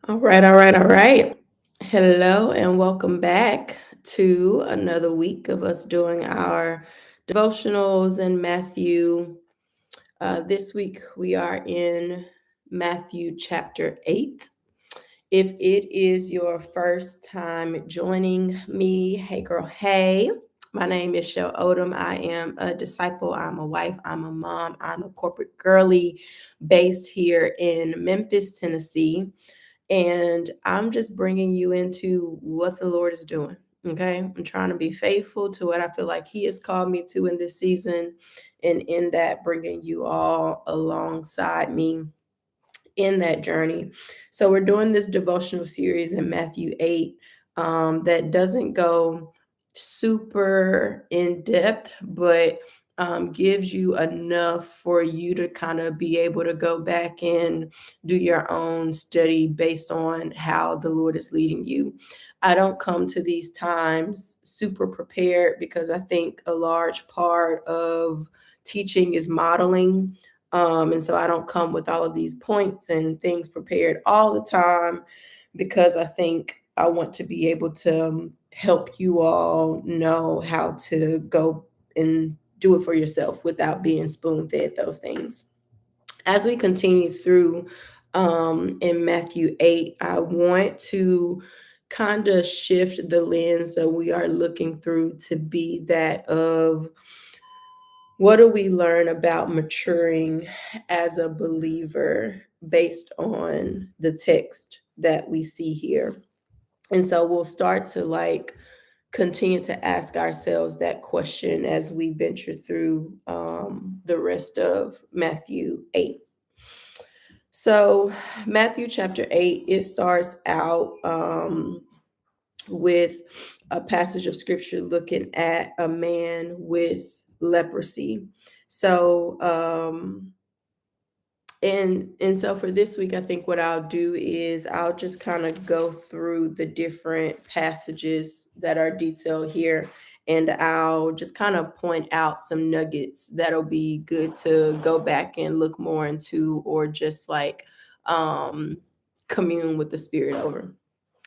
All right, all right, all right. Hello, and welcome back to another week of us doing our devotionals in Matthew. This week we are in Matthew chapter 8. If it is your first time joining me, hey girl, hey. My name is Shell Odom. I am a disciple. I'm a wife. I'm a mom. I'm a corporate girly based here in Memphis, Tennessee, and I'm just bringing you into what the Lord is doing. Okay. I'm trying to be faithful to what I feel like He has called me to in this season. And in that, bringing you all alongside me in that journey. So, we're doing this devotional series in Matthew 8 that doesn't go super in depth, but gives you enough for you to kind of be able to go back and do your own study based on how the Lord is leading you. I don't come to these times super prepared because I think a large part of teaching is modeling. And so I don't come with all of these points and things prepared all the time because I think I want to be able to help you all know how to go and do it for yourself without being spoon fed those things. As we continue through in Matthew 8, I want to kind of shift the lens that we are looking through to be that of what do we learn about maturing as a believer based on the text that we see here? And so we'll start to continue to ask ourselves that question as we venture through the rest of Matthew 8. So, Matthew chapter 8, it starts out with a passage of scripture looking at a man with leprosy. So, and so for this week, I think what I'll do is I'll just kind of go through the different passages that are detailed here, and I'll just kind of point out some nuggets that'll be good to go back and look more into, or just um commune with the Spirit over.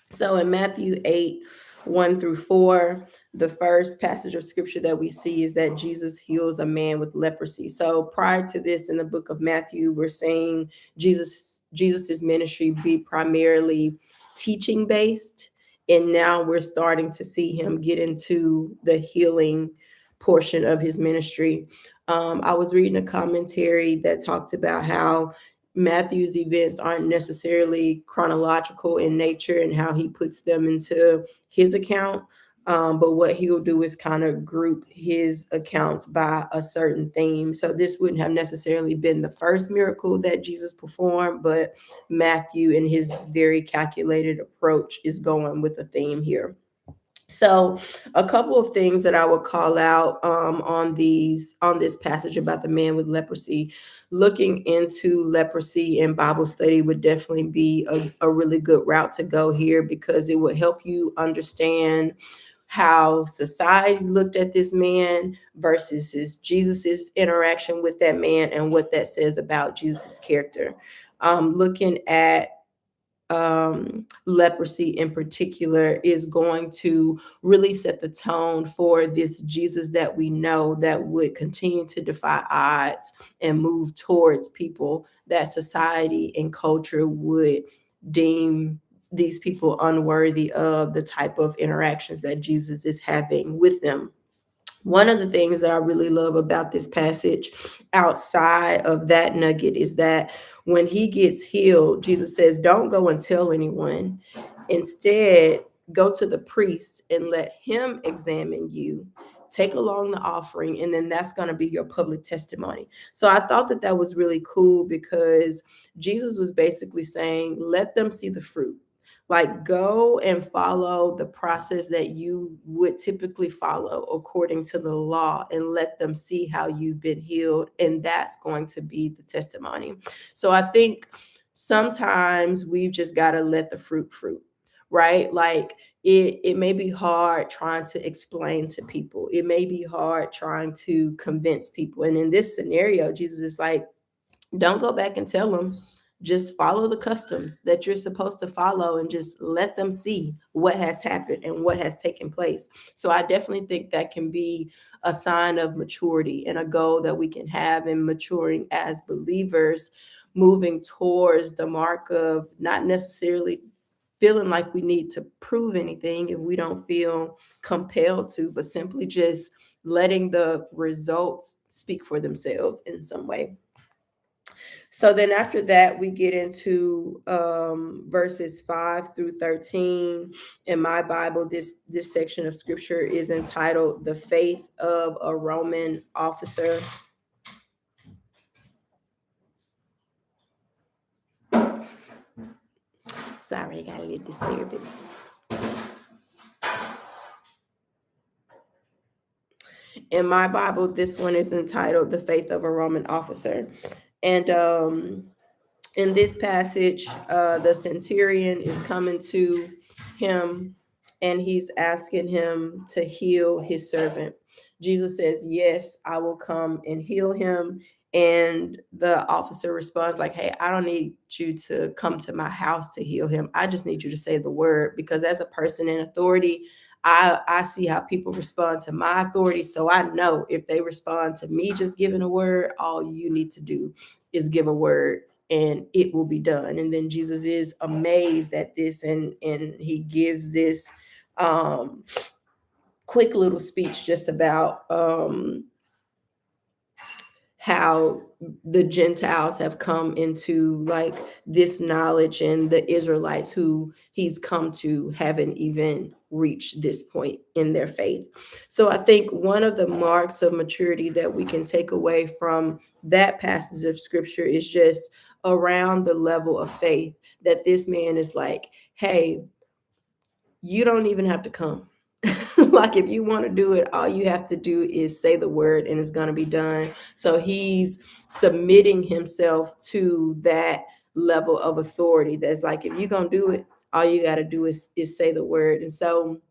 So in Matthew 8, 1 through 4, the first passage of scripture that we see is that Jesus heals a man with leprosy. So prior to this in the book of Matthew, we're saying Jesus's ministry be primarily teaching based. And now we're starting to see him get into the healing portion of his ministry. I was reading a commentary that talked about how Matthew's events aren't necessarily chronological in nature and how he puts them into his account. But what he'll do is kind of group his accounts by a certain theme. So this wouldn't have necessarily been the first miracle that Jesus performed, but Matthew, in his very calculated approach, is going with a theme here. So, a couple of things that I would call out on this passage about the man with leprosy. Looking into leprosy in Bible study would definitely be a really good route to go here, because it would help you understand how society looked at this man versus Jesus's interaction with that man, and what that says about Jesus's character. Looking at leprosy in particular is going to really set the tone for this Jesus that we know, that would continue to defy odds and move towards people that society and culture would deem these people unworthy of the type of interactions that Jesus is having with them. One of the things that I really love about this passage, outside of that nugget, is that when he gets healed, Jesus says, "Don't go and tell anyone. Instead, go to the priest and let him examine you. Take along the offering, and then that's going to be your public testimony." So I thought that that was really cool, because Jesus was basically saying, let them see the fruit. Like, go and follow the process that you would typically follow according to the law, and let them see how you've been healed. And that's going to be the testimony. So I think sometimes we've just got to let the fruit, right? Like, it may be hard trying to explain to people. It may be hard trying to convince people. And in this scenario, Jesus is like, don't go back and tell them. just follow the customs that you're supposed to follow and just let them see what has happened and what has taken place. So I definitely think that can be a sign of maturity and a goal that we can have in maturing as believers, moving towards the mark of not necessarily feeling like we need to prove anything if we don't feel compelled to, but simply just letting the results speak for themselves in some way. So then after that, we get into verses 5 through 13. In my Bible, this section of scripture is entitled The Faith of a Roman Officer. Sorry, I got a little disturbance. In my Bible, this one is entitled The Faith of a Roman Officer. And in this passage, the centurion is coming to him and he's asking him to heal his servant. Jesus says, "Yes, I will come and heal him." And the officer responds like, "Hey, I don't need you to come to my house to heal him. I just need you to say the word, because as a person in authority, I see how people respond to my authority. So I know if they respond to me just giving a word, all you need to do is give a word and it will be done." And then Jesus is amazed at this, and he gives this um quick little speech just about how the Gentiles have come into like this knowledge, and the Israelites who he's come to haven't even reached this point in their faith. So I think one of the marks of maturity that we can take away from that passage of scripture is just around the level of faith that this man is like, "Hey, you don't even have to come." Like, if you want to do it, all you have to do is say the word and it's going to be done. So he's submitting himself to that level of authority that's like, if you're going to do it, all you got to do is say the word. And so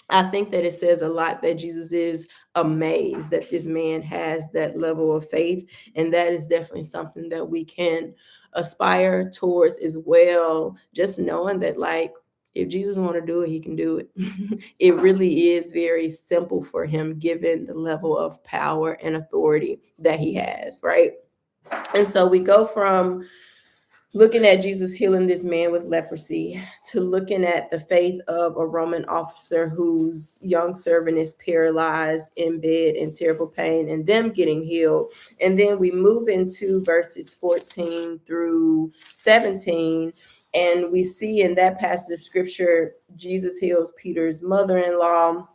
I think that it says a lot that Jesus is amazed that this man has that level of faith. And that is definitely something that we can aspire towards as well. Just knowing that, like, if Jesus want to do it, he can do it. It really is very simple for him, given the level of power and authority that he has, right? And so we go from looking at Jesus healing this man with leprosy to looking at the faith of a Roman officer whose young servant is paralyzed in bed in terrible pain, and them getting healed. And then we move into verses 14 through 17. And we see in that passage of scripture, Jesus heals Peter's mother-in-law.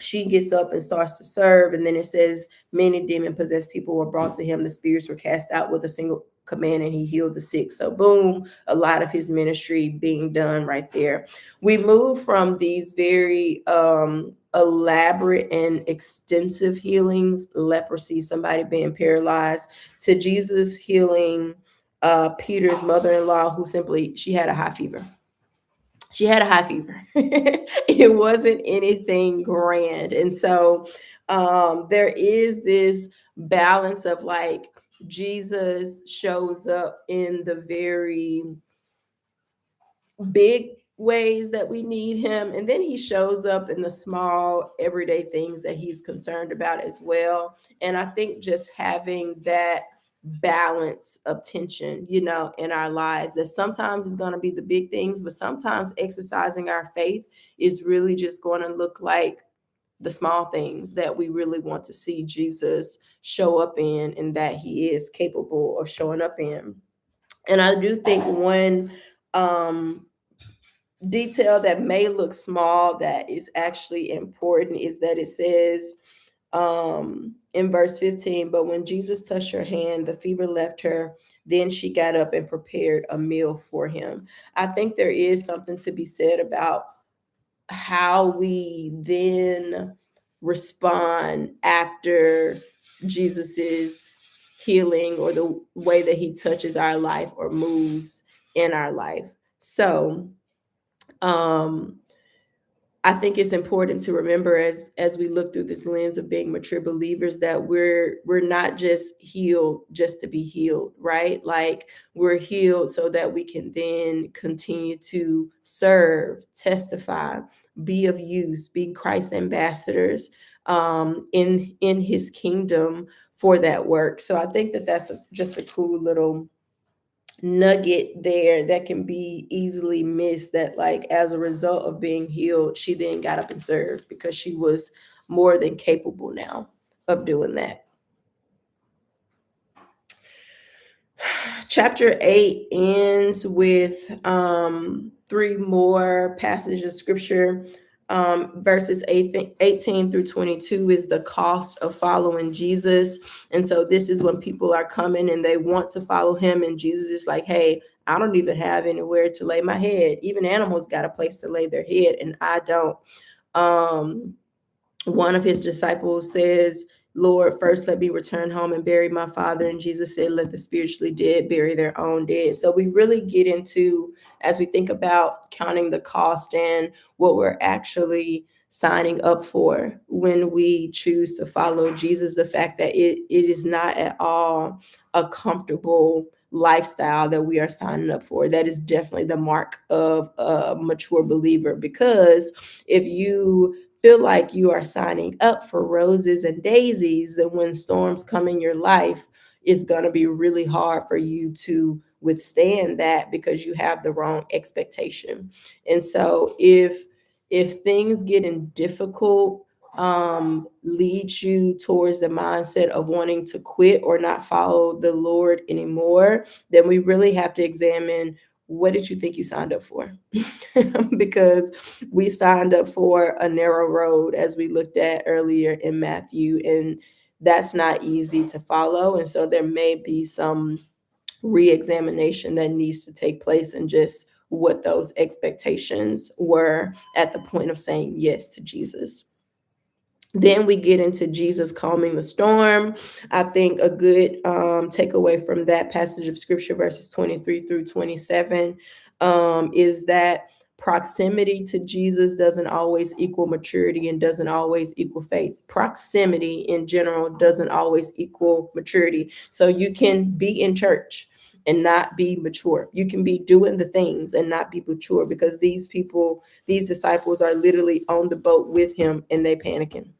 She gets up and starts to serve. And then it says, many demon possessed people were brought to him. The spirits were cast out with a single command, and he healed the sick. So boom, a lot of his ministry being done right there. We move from these very elaborate and extensive healings, leprosy, somebody being paralyzed, to Jesus healing Peter's mother-in-law, who simply, she had a high fever. She had a high fever. It wasn't anything grand. And so there is this balance of like, Jesus shows up in the very big ways that we need him, and then he shows up in the small everyday things that he's concerned about as well. And I think just having that balance of tension, in our lives, that sometimes it's going to be the big things, but sometimes exercising our faith is really just going to look like the small things that we really want to see Jesus show up in, and that he is capable of showing up in. And I do think one detail that may look small that is actually important is that it says in verse 15, "But when Jesus touched her hand, the fever left her. Then she got up and prepared a meal for him." I think there is something to be said about how we then respond after Jesus's healing, or the way that he touches our life or moves in our life. So um I think it's important to remember as we look through this lens of being mature believers that we're not just healed just to be healed, right? Like we're healed so that we can then continue to serve, testify, be of use, be Christ ambassadors in His kingdom for that work. So I think that that's just a cool little nugget there that can be easily missed, that like as a result of being healed she then got up and served because she was more than capable now of doing that. Chapter 8 ends with three more passages of scripture. Verses 18 through 22 is the cost of following Jesus. And so this is when people are coming and they want to follow him, and Jesus is like, hey, I don't even have anywhere to lay my head. Even animals got a place to lay their head, and I don't. One of his disciples says, Lord, first let me return home and bury my father. And Jesus said, let the spiritually dead bury their own dead. So we really get into, as we think about counting the cost and what we're actually signing up for when we choose to follow Jesus, the fact that it is not at all a comfortable lifestyle that we are signing up for. That is definitely the mark of a mature believer, because if you feel like you are signing up for roses and daisies, then when storms come in your life, it's going to be really hard for you to withstand that because you have the wrong expectation. And so if things getting difficult leads you towards the mindset of wanting to quit or not follow the Lord anymore, then we really have to examine, what did you think you signed up for? Because we signed up for a narrow road, as we looked at earlier in Matthew, and that's not easy to follow. And so there may be some re-examination that needs to take place in just what those expectations were at the point of saying yes to Jesus. Then we get into Jesus calming the storm. I think a good takeaway from that passage of scripture, verses 23 through 27, is that proximity to Jesus doesn't always equal maturity and doesn't always equal faith. Proximity in general doesn't always equal maturity. So you can be in church and not be mature. You can be doing the things and not be mature, because these people, these disciples are literally on the boat with him and they panicking.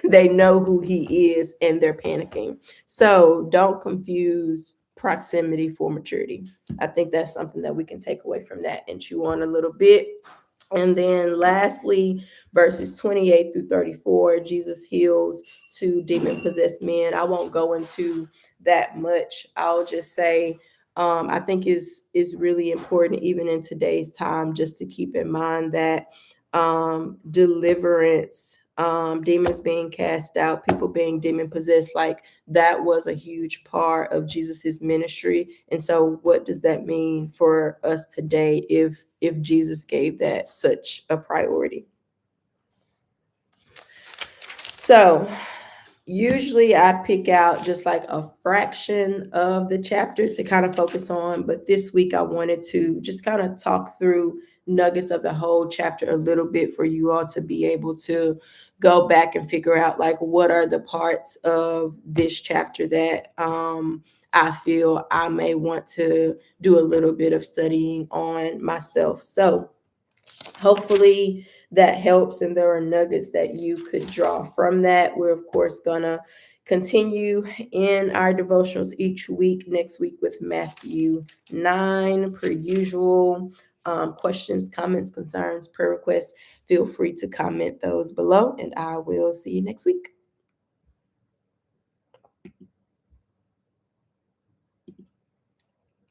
They know who he is and they're panicking. So don't confuse proximity for maturity. I think that's something that we can take away from that and chew on a little bit. And then lastly, verses 28 through 34, Jesus heals two demon possessed men. I won't go into that much. I'll just say, I think is really important, even in today's time, just to keep in mind that deliverance, demons being cast out, people being demon possessed, like that was a huge part of Jesus's ministry. And so what does that mean for us today if Jesus gave that such a priority? So usually I pick out just like a fraction of the chapter to kind of focus on, but this week I wanted to just kind of talk through nuggets of the whole chapter a little bit for you all to be able to go back and figure out like what are the parts of this chapter that I feel I may want to do a little bit of studying on myself. So hopefully that helps and there are nuggets that you could draw from that. We're of course gonna continue in our devotionals each week, next week with Matthew 9 per usual. Questions, comments, concerns, prayer requests, feel free to comment those below, and I will see you next week.